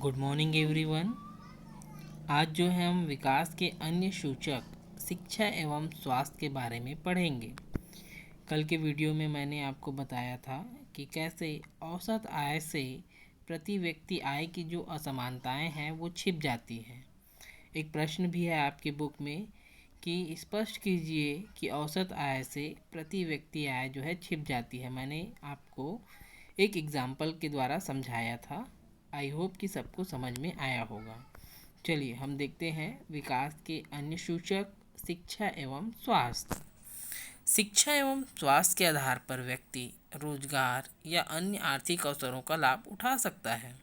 Good morning everyone. आज जो है हम विकास के अन्य सूचक शिक्षा एवं स्वास्थ्य के बारे में पढ़ेंगे। कल के वीडियो में मैंने आपको बताया था कि कैसे औसत आय से प्रति व्यक्ति आय की जो असमानताएं हैं वो छिप जाती हैं। एक प्रश्न भी है आपकी बुक में कि स्पष्ट कीजिए कि औसत आय से प्रति व्यक्ति आय जो है छिप जाती है। मैंने आपको एक एग्जाम्पल के द्वारा समझाया था। आई होप कि सबको समझ में आया होगा। चलिए हम देखते हैं विकास के अन्य सूचक शिक्षा एवं स्वास्थ्य। शिक्षा एवं स्वास्थ्य के आधार पर व्यक्ति रोजगार या अन्य आर्थिक अवसरों का लाभ उठा सकता है।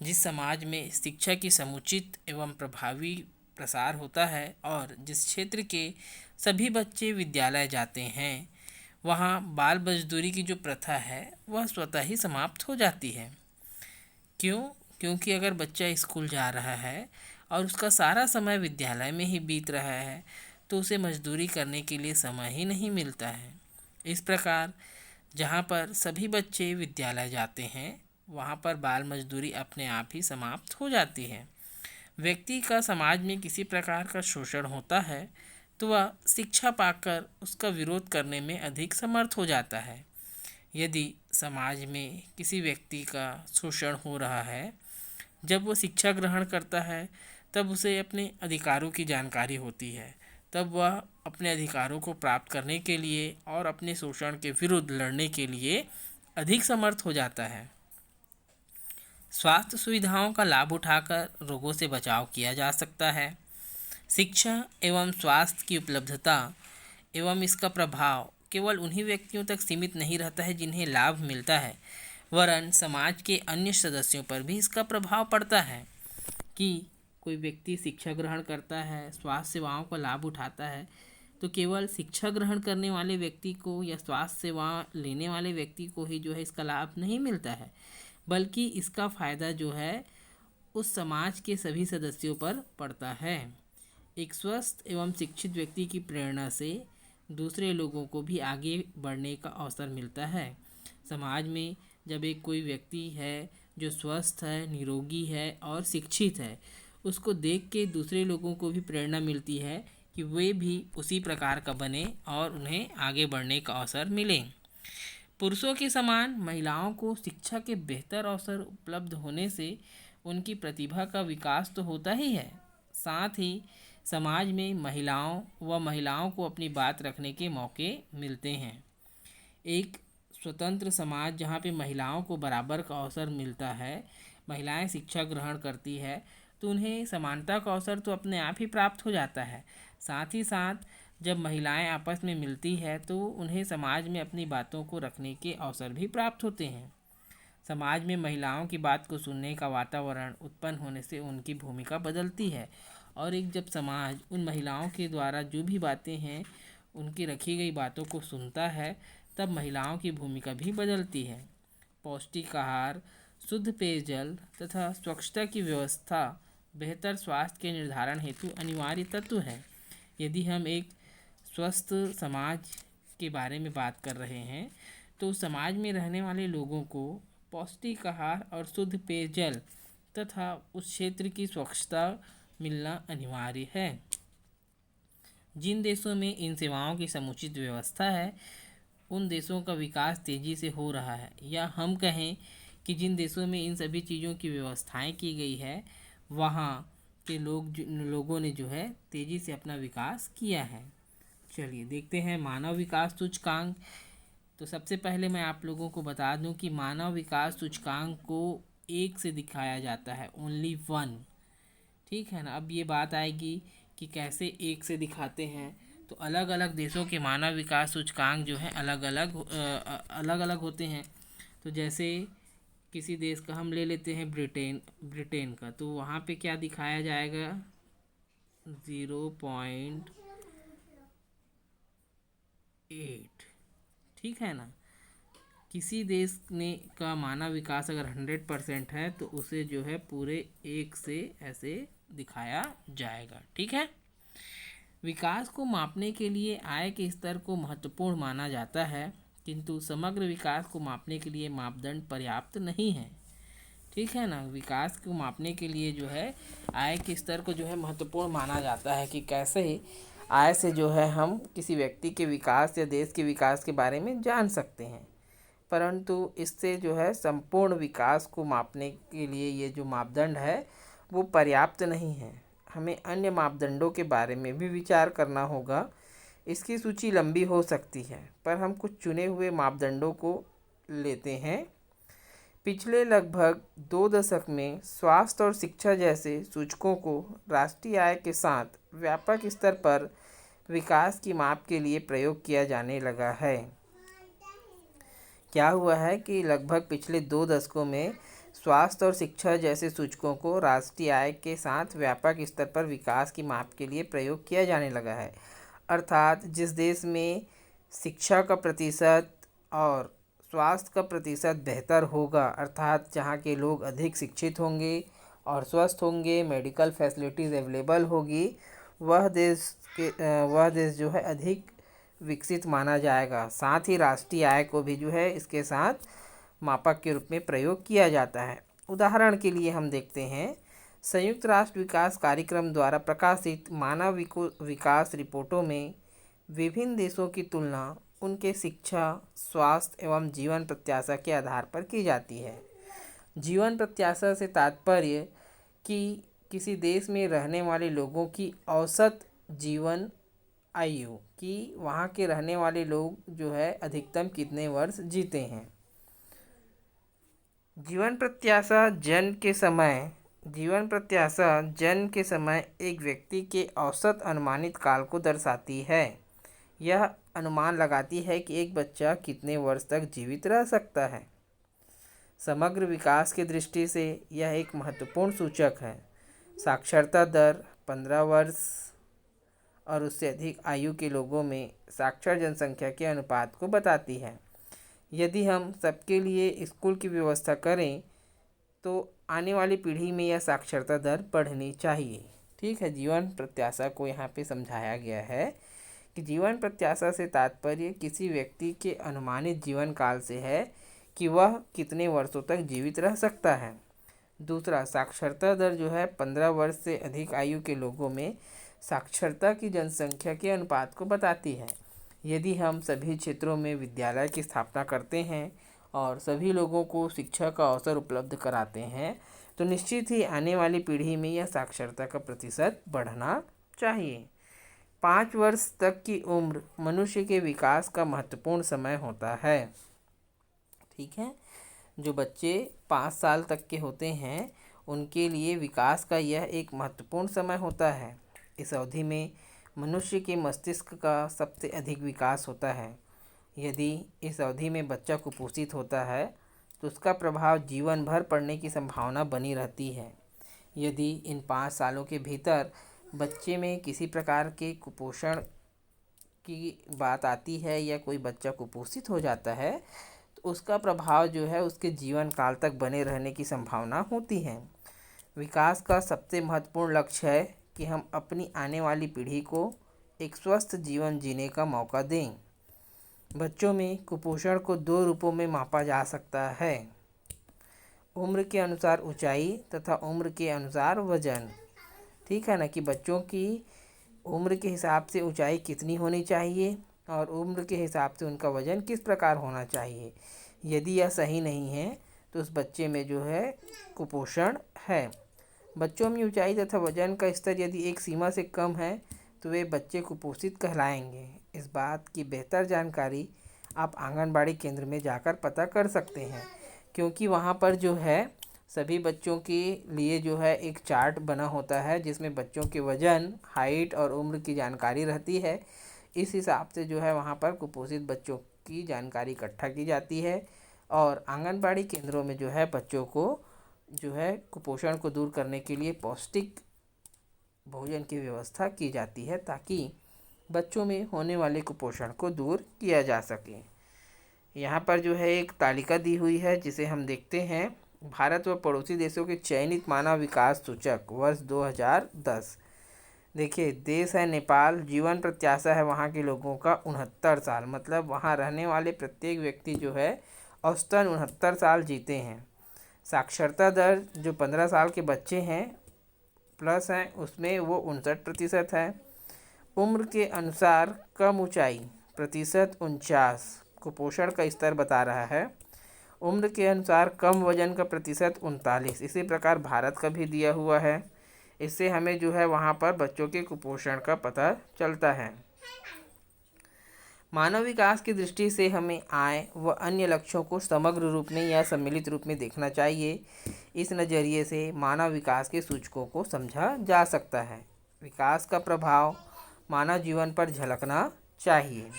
जिस समाज में शिक्षा की समुचित एवं प्रभावी प्रसार होता है और जिस क्षेत्र के सभी बच्चे विद्यालय जाते हैं, वहाँ बाल मजदूरी की जो प्रथा है वह स्वतः ही समाप्त हो जाती है। क्यों? क्योंकि अगर बच्चा स्कूल जा रहा है और उसका सारा समय विद्यालय में ही बीत रहा है तो उसे मजदूरी करने के लिए समय ही नहीं मिलता है। इस प्रकार जहाँ पर सभी बच्चे विद्यालय जाते हैं वहाँ पर बाल मजदूरी अपने आप ही समाप्त हो जाती है। व्यक्ति का समाज में किसी प्रकार का शोषण होता है तो वह शिक्षा पाकर उसका विरोध करने में अधिक समर्थ हो जाता है। यदि समाज में किसी व्यक्ति का शोषण हो रहा है, जब वो शिक्षा ग्रहण करता है तब उसे अपने अधिकारों की जानकारी होती है। तब वह अपने अधिकारों को प्राप्त करने के लिए और अपने शोषण के विरुद्ध लड़ने के लिए अधिक समर्थ हो जाता है। स्वास्थ्य सुविधाओं का लाभ उठाकर रोगों से बचाव किया जा सकता है। शिक्षा एवं स्वास्थ्य की उपलब्धता एवं इसका प्रभाव केवल उन्हीं व्यक्तियों तक सीमित नहीं रहता है जिन्हें लाभ मिलता है, वरन समाज के अन्य सदस्यों पर भी इसका प्रभाव पड़ता है। कि कोई व्यक्ति शिक्षा ग्रहण करता है, स्वास्थ्य सेवाओं का लाभ उठाता है, तो केवल शिक्षा ग्रहण करने वाले व्यक्ति को या स्वास्थ्य सेवा लेने वाले व्यक्ति को ही जो है इसका लाभ नहीं मिलता है, बल्कि इसका फ़ायदा जो है उस समाज के सभी सदस्यों पर पड़ता है। एक स्वस्थ एवं शिक्षित व्यक्ति की प्रेरणा से दूसरे लोगों को भी आगे बढ़ने का अवसर मिलता है। समाज में जब एक कोई व्यक्ति है जो स्वस्थ है, निरोगी है और शिक्षित है, उसको देख के दूसरे लोगों को भी प्रेरणा मिलती है कि वे भी उसी प्रकार का बने और उन्हें आगे बढ़ने का अवसर मिले। पुरुषों के समान महिलाओं को शिक्षा के बेहतर अवसर उपलब्ध होने से उनकी प्रतिभा का विकास तो होता ही है, साथ ही समाज में महिलाओं को अपनी बात रखने के मौके मिलते हैं। एक स्वतंत्र समाज जहाँ पे महिलाओं को बराबर का अवसर मिलता है, महिलाएं शिक्षा ग्रहण करती है, तो उन्हें समानता का अवसर तो अपने आप ही प्राप्त हो जाता है। साथ ही साथ जब महिलाएं आपस में मिलती है तो उन्हें समाज में अपनी बातों को रखने के अवसर भी प्राप्त होते हैं। समाज में महिलाओं की बात को सुनने का वातावरण उत्पन्न होने से उनकी भूमिका बदलती है और एक जब समाज उन महिलाओं के द्वारा जो भी बातें हैं उनकी रखी गई बातों को सुनता है, तब महिलाओं की भूमिका भी बदलती है। पौष्टिक आहार, शुद्ध पेयजल तथा स्वच्छता की व्यवस्था बेहतर स्वास्थ्य के निर्धारण हेतु अनिवार्य तत्व है। यदि हम एक स्वस्थ समाज के बारे में बात कर रहे हैं तो समाज में रहने वाले लोगों को पौष्टिक आहार और शुद्ध पेयजल तथा उस क्षेत्र की स्वच्छता मिलना अनिवार्य है। जिन देशों में इन सेवाओं की समुचित व्यवस्था है उन देशों का विकास तेज़ी से हो रहा है, या हम कहें कि जिन देशों में इन सभी चीज़ों की व्यवस्थाएं की गई है वहाँ के लोगों ने जो है तेज़ी से अपना विकास किया है। चलिए देखते हैं मानव विकास सूचकांक। तो सबसे पहले मैं आप लोगों को बता दूं कि मानव विकास सूचकांक को 1 से दिखाया जाता है, ओनली 1। ठीक है ना। अब ये बात आएगी कि कैसे 1 से दिखाते हैं, तो अलग अलग देशों के मानव विकास सूचकांक जो है अलग अलग होते हैं। तो जैसे किसी देश का हम ले लेते हैं ब्रिटेन का, तो वहाँ पे क्या दिखाया जाएगा, 0.8। ठीक है ना। किसी देश ने का मानव विकास अगर 100% है तो उसे जो है पूरे 1 से ऐसे दिखाया जाएगा। ठीक है। विकास को मापने के लिए आय के स्तर को महत्वपूर्ण माना जाता है, किंतु समग्र विकास को मापने के लिए मापदंड पर्याप्त नहीं है। ठीक है ना। विकास को मापने के लिए जो है आय के स्तर को जो है महत्वपूर्ण माना जाता है कि कैसे आय से जो है हम किसी व्यक्ति के विकास या देश के विकास के बारे में जान सकते हैं। परंतु इससे जो है संपूर्ण विकास को मापने के लिए ये जो मापदंड है वो पर्याप्त नहीं है। हमें अन्य मापदंडों के बारे में भी विचार करना होगा। इसकी सूची लंबी हो सकती है, पर हम कुछ चुने हुए मापदंडों को लेते हैं। पिछले लगभग 2 दशक में स्वास्थ्य और शिक्षा जैसे सूचकों को राष्ट्रीय आय के साथ व्यापक स्तर पर विकास की माप के लिए प्रयोग किया जाने लगा है। क्या हुआ है कि लगभग पिछले 2 दशकों में स्वास्थ्य और शिक्षा जैसे सूचकों को राष्ट्रीय आय के साथ व्यापक स्तर पर विकास की माप के लिए प्रयोग किया जाने लगा है। अर्थात जिस देश में शिक्षा का प्रतिशत और स्वास्थ्य का प्रतिशत बेहतर होगा, अर्थात जहाँ के लोग अधिक शिक्षित होंगे और स्वस्थ होंगे, मेडिकल फैसिलिटीज़ अवेलेबल होगी, वह देश जो है अधिक विकसित माना जाएगा। साथ ही राष्ट्रीय आय को भी जो है इसके साथ मापक के रूप में प्रयोग किया जाता है। उदाहरण के लिए हम देखते हैं, संयुक्त राष्ट्र विकास कार्यक्रम द्वारा प्रकाशित मानव विकास रिपोर्टों में विभिन्न देशों की तुलना उनके शिक्षा, स्वास्थ्य एवं जीवन प्रत्याशा के आधार पर की जाती है। जीवन प्रत्याशा से तात्पर्य कि किसी देश में रहने वाले लोगों की औसत जीवन आयु कि वहाँ के रहने वाले लोग जो है अधिकतम कितने वर्ष जीते हैं। जीवन प्रत्याशा जन्म के समय एक व्यक्ति के औसत अनुमानित काल को दर्शाती है। यह अनुमान लगाती है कि एक बच्चा कितने वर्ष तक जीवित रह सकता है। समग्र विकास की दृष्टि से यह एक महत्वपूर्ण सूचक है। साक्षरता दर 15 वर्ष और उससे अधिक आयु के लोगों में साक्षर जनसंख्या के अनुपात को बताती है। यदि हम सबके लिए स्कूल की व्यवस्था करें तो आने वाली पीढ़ी में यह साक्षरता दर बढ़नी चाहिए। ठीक है, जीवन प्रत्याशा को यहाँ पे समझाया गया है कि जीवन प्रत्याशा से तात्पर्य किसी व्यक्ति के अनुमानित जीवन काल से है कि वह कितने वर्षों तक जीवित रह सकता है। दूसरा, साक्षरता दर जो है 15 वर्ष से अधिक आयु के लोगों में साक्षरता की जनसंख्या के अनुपात को बताती है। यदि हम सभी क्षेत्रों में विद्यालय की स्थापना करते हैं और सभी लोगों को शिक्षा का अवसर उपलब्ध कराते हैं तो निश्चित ही आने वाली पीढ़ी में यह साक्षरता का प्रतिशत बढ़ना चाहिए। 5 वर्ष तक की उम्र मनुष्य के विकास का महत्वपूर्ण समय होता है। ठीक है, जो बच्चे 5 साल तक के होते हैं उनके लिए विकास का यह एक महत्वपूर्ण समय होता है। इस अवधि में मनुष्य के मस्तिष्क का सबसे अधिक विकास होता है। यदि इस अवधि में बच्चा कुपोषित होता है तो उसका प्रभाव जीवन भर पड़ने की संभावना बनी रहती है। यदि इन 5 सालों के भीतर बच्चे में किसी प्रकार के कुपोषण की बात आती है या कोई बच्चा कुपोषित हो जाता है तो उसका प्रभाव जो है उसके जीवन काल तक बने रहने की संभावना होती है। विकास का सबसे महत्वपूर्ण लक्ष्य है कि हम अपनी आने वाली पीढ़ी को एक स्वस्थ जीवन जीने का मौका दें। बच्चों में कुपोषण को 2 रूपों में मापा जा सकता है, उम्र के अनुसार ऊंचाई तथा उम्र के अनुसार वजन। ठीक है ना, कि बच्चों की उम्र के हिसाब से ऊंचाई कितनी होनी चाहिए और उम्र के हिसाब से उनका वजन किस प्रकार होना चाहिए। यदि यह सही नहीं है तो उस बच्चे में जो है कुपोषण है। बच्चों में ऊंचाई तथा वजन का स्तर यदि एक सीमा से कम है तो वे बच्चे कुपोषित कहलाएंगे। इस बात की बेहतर जानकारी आप आंगनबाड़ी केंद्र में जाकर पता कर सकते हैं, क्योंकि वहाँ पर जो है सभी बच्चों के लिए जो है एक चार्ट बना होता है जिसमें बच्चों के वजन, हाइट और उम्र की जानकारी रहती है। इस हिसाब से जो है वहाँ पर कुपोषित बच्चों की जानकारी इकट्ठा की जाती है और आंगनबाड़ी केंद्रों में जो है बच्चों को जो है कुपोषण को दूर करने के लिए पौष्टिक भोजन की व्यवस्था की जाती है ताकि बच्चों में होने वाले कुपोषण को दूर किया जा सके। यहाँ पर जो है एक तालिका दी हुई है जिसे हम देखते हैं, भारत व पड़ोसी देशों के चयनित मानव विकास सूचक वर्ष 2010। देखिए, देश है नेपाल। जीवन प्रत्याशा है वहाँ के लोगों का 69 साल, मतलब वहाँ रहने वाले प्रत्येक व्यक्ति जो है औसतन 69 साल जीते हैं। साक्षरता दर जो 15 साल के बच्चे हैं प्लस हैं उसमें वो 59% है। उम्र के अनुसार कम ऊंचाई प्रतिशत 49 कुपोषण का स्तर बता रहा है। उम्र के अनुसार कम वजन का प्रतिशत 39। इसी प्रकार भारत का भी दिया हुआ है। इससे हमें जो है वहाँ पर बच्चों के कुपोषण का पता चलता है। मानव विकास की दृष्टि से हमें आय व अन्य लक्ष्यों को समग्र रूप में या सम्मिलित रूप में देखना चाहिए। इस नज़रिए से मानव विकास के सूचकों को समझा जा सकता है। विकास का प्रभाव मानव जीवन पर झलकना चाहिए।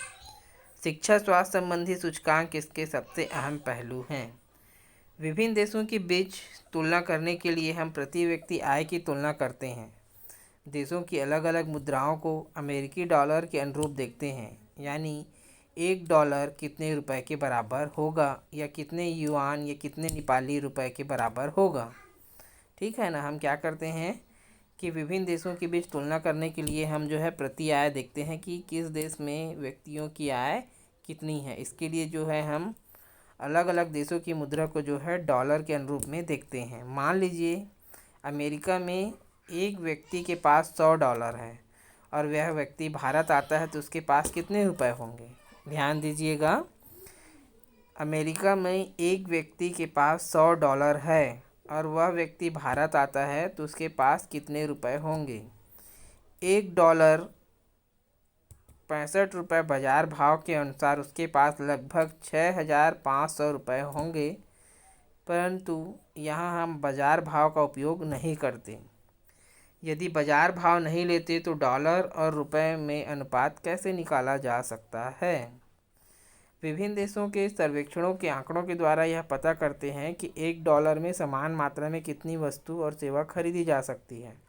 शिक्षा स्वास्थ्य संबंधी सूचकांक इसके सबसे अहम पहलू हैं। विभिन्न देशों के बीच तुलना करने के लिए हम प्रति व्यक्ति आय की तुलना करते हैं। देशों की अलग अलग मुद्राओं को अमेरिकी डॉलर के अनुरूप देखते हैं, यानी $1 कितने रुपए के बराबर होगा या कितने युआन या कितने नेपाली रुपए के बराबर होगा। ठीक है ना। हम क्या करते हैं कि विभिन्न देशों के बीच तुलना करने के लिए हम जो है प्रति आय देखते हैं कि किस देश में व्यक्तियों की आय कितनी है। इसके लिए जो है हम अलग अलग देशों की मुद्रा को जो है डॉलर के अनुरूप में देखते हैं। मान लीजिए अमेरिका में एक व्यक्ति के पास $100 है और वह व्यक्ति भारत आता है तो उसके पास कितने रुपए होंगे। ध्यान दीजिएगा, अमेरिका में एक व्यक्ति के पास $100 है और वह व्यक्ति भारत आता है तो उसके पास कितने रुपए होंगे। $1 ₹65 बाज़ार भाव के अनुसार उसके पास लगभग 6,500 रुपये होंगे, परंतु यहाँ हम बाज़ार भाव का उपयोग नहीं करते। यदि बाज़ार भाव नहीं लेते तो डॉलर और रुपए में अनुपात कैसे निकाला जा सकता है। विभिन्न देशों के सर्वेक्षणों के आंकड़ों के द्वारा यह पता करते हैं कि $1 में समान मात्रा में कितनी वस्तु और सेवा खरीदी जा सकती है।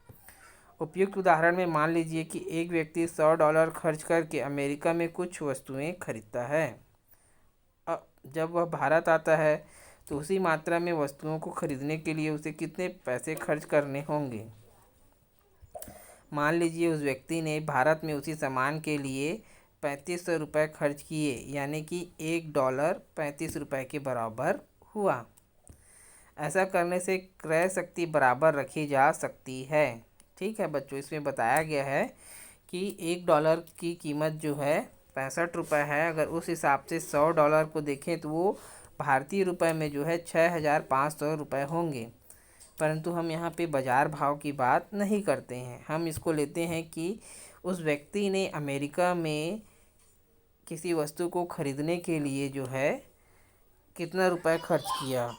उपयुक्त उदाहरण में मान लीजिए कि एक व्यक्ति $100 खर्च करके अमेरिका में कुछ वस्तुएं खरीदता है। अब जब वह भारत आता है तो उसी मात्रा में वस्तुओं को खरीदने के लिए उसे कितने पैसे खर्च करने होंगे। मान लीजिए उस व्यक्ति ने भारत में उसी सामान के लिए 3500 रुपये खर्च किए, यानी कि $1 35 रुपये के बराबर हुआ। ऐसा करने से क्रय शक्ति बराबर रखी जा सकती है। ठीक है बच्चों, इसमें बताया गया है कि $1 की कीमत जो है 65 रुपये है। अगर उस हिसाब से $100 को देखें तो वो भारतीय रुपए में जो है 6,500 रुपये होंगे। परंतु हम यहाँ पे बाज़ार भाव की बात नहीं करते हैं। हम इसको लेते हैं कि उस व्यक्ति ने अमेरिका में किसी वस्तु को खरीदने के लिए जो है कितना रुपए खर्च किया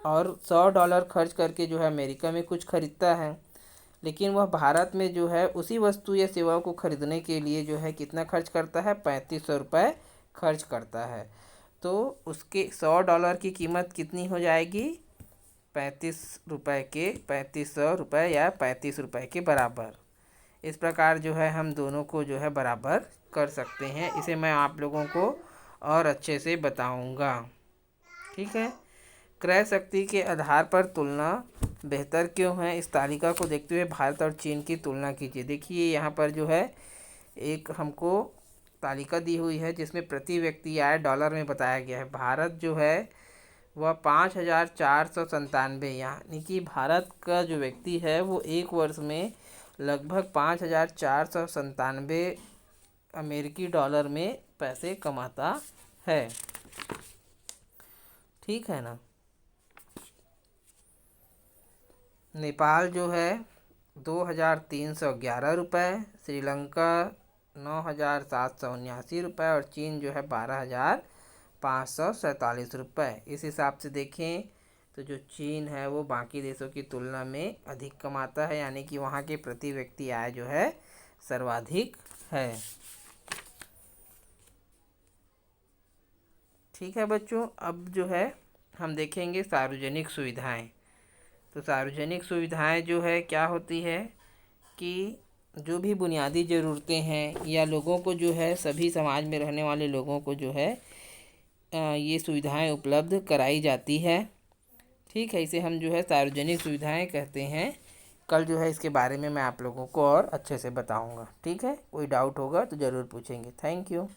और $100 खर्च करके जो है अमेरिका में कुछ खरीदता है, लेकिन वह भारत में जो है उसी वस्तु या सेवाओं को खरीदने के लिए जो है कितना खर्च करता है, 3500 रुपये खर्च करता है। तो उसके $100 की कीमत कितनी हो जाएगी, 3500 रुपये या 35 रुपये के बराबर। इस प्रकार जो है हम दोनों को जो है बराबर कर सकते हैं। इसे मैं आप लोगों को और अच्छे से बताऊंगा। ठीक है। क्रय शक्ति के आधार पर तुलना बेहतर क्यों है, इस तालिका को देखते हुए भारत और चीन की तुलना कीजिए। देखिए यहाँ पर जो है एक हमको तालिका दी हुई है जिसमें प्रति व्यक्ति आय डॉलर में बताया गया है। भारत जो है वह 5,497, यानी कि भारत का जो व्यक्ति है वो एक वर्ष में लगभग 5,497 अमेरिकी डॉलर में पैसे कमाता है। ठीक है ना। नेपाल जो है 2,311 रुपये, श्रीलंका 9,779 रुपये और चीन जो है 12,547 रुपये। इस हिसाब से देखें तो जो चीन है वो बाकी देशों की तुलना में अधिक कमाता है, यानी कि वहाँ के प्रति व्यक्ति आय जो है सर्वाधिक है। ठीक है बच्चों, अब जो है हम देखेंगे सार्वजनिक सुविधाएं। तो सार्वजनिक सुविधाएं जो है क्या होती है कि जो भी बुनियादी ज़रूरतें हैं या लोगों को जो है सभी समाज में रहने वाले लोगों को जो है ये सुविधाएं उपलब्ध कराई जाती है। ठीक है, इसे हम जो है सार्वजनिक सुविधाएं कहते हैं। कल जो है इसके बारे में मैं आप लोगों को और अच्छे से बताऊंगा। ठीक है, कोई डाउट होगा तो ज़रूर पूछेंगे। Thank you.